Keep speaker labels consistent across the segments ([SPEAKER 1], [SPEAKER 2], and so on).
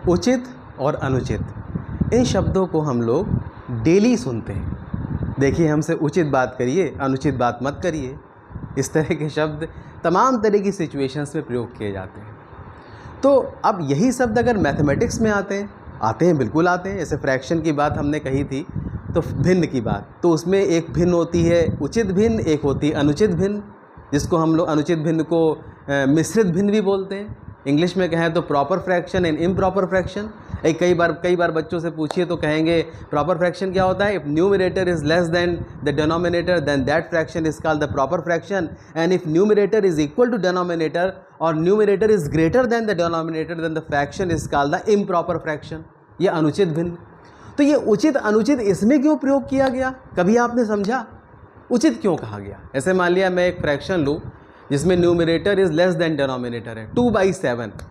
[SPEAKER 1] उचित और अनुचित इन शब्दों को हम लोग डेली सुनते हैं। देखिए, हमसे उचित बात करिए, अनुचित बात मत करिए। इस तरह के शब्द तमाम तरह की सिचुएशंस में प्रयोग किए जाते हैं। तो अब यही शब्द अगर मैथमेटिक्स में आते हैं, बिल्कुल आते हैं। जैसे फ्रैक्शन की बात हमने कही थी, तो भिन्न की बात, तो उसमें एक भिन्न होती है उचित भिन्न, एक होती है अनुचित भिन्न, जिसको हम लोग अनुचित भिन्न को मिश्रित भिन्न भी बोलते हैं। इंग्लिश में कहें तो proper fraction and improper fraction. कई बार बच्चों से पूछिए तो कहेंगे प्रॉपर फ्रैक्शन क्या होता है? If numerator is less than the denominator then that fraction is called the proper fraction, and if numerator is equal to denominator और numerator is greater than the denominator then the fraction is called the improper fraction. ये अनुचित भिन्न। तो ये उचित अनुचित इसमें क्यों प्रयोग किया गया? कभी आपने समझा उचित क्यों कहा गया? ऐसे मान लिया मैं एक फ्रैक्शन लूँ जिसमें numerator is less than denominator है, 2/7।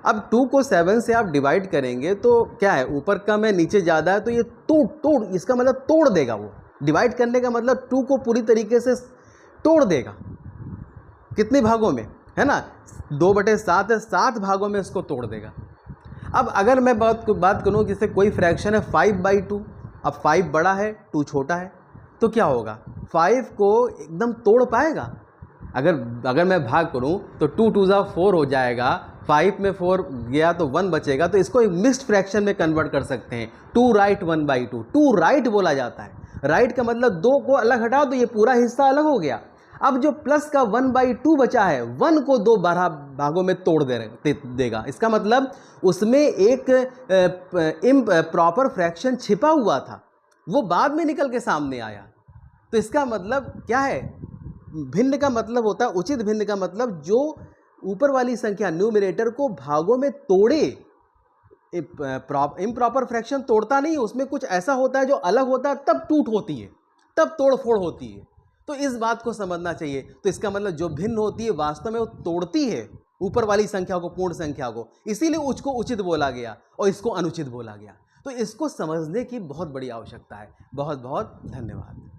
[SPEAKER 1] अब 2 को 7 से आप डिवाइड करेंगे तो क्या है, ऊपर कम है नीचे ज़्यादा है, तो ये तोड़ इसका मतलब तोड़ देगा। वो डिवाइड करने का मतलब 2 को पूरी तरीके से तोड़ देगा। कितने भागों में है ना? 2/7 है, 7 भागों में इसको तोड़ देगा। अब अगर मैं बात करूँ जैसे कोई फ्रैक्शन है 5/2, अब 5 बड़ा है 2 छोटा है, तो क्या होगा? 5 को एकदम तोड़ पाएगा? अगर मैं भाग करूं तो 2 2 4 हो जाएगा, 5 में 4 गया तो 1 बचेगा, तो इसको एक मिक्स्ड फ्रैक्शन में कन्वर्ट कर सकते हैं। 2 राइट 1/2, 2 राइट बोला जाता है। राइट का मतलब 2 को अलग हटाओ तो ये पूरा हिस्सा अलग हो गया। अब जो प्लस का 1/2 बचा है, 1 को 2 भागों में तोड़ देगा। इसका मतलब उसमें एक इम्प्रॉपर फ्रैक्शन छिपा हुआ था, वो बाद में निकल के सामने आया। तो इसका मतलब क्या है? भिन्न का मतलब होता है, उचित भिन्न का मतलब जो ऊपर वाली संख्या न्यूमरेटर को भागों में तोड़े। इम्प्रॉपर फ्रैक्शन तोड़ता नहीं है, उसमें कुछ ऐसा होता है जो अलग होता है, तब टूट होती है, तब तोड़ फोड़ होती है। तो इस बात को समझना चाहिए। तो इसका मतलब जो भिन्न होती है वास्तव में वो तोड़ती है ऊपर वाली संख्या को, पूर्ण संख्या को, इसीलिए उसको उचित बोला गया और इसको अनुचित बोला गया। तो इसको समझने की बहुत बड़ी आवश्यकता है। बहुत बहुत धन्यवाद।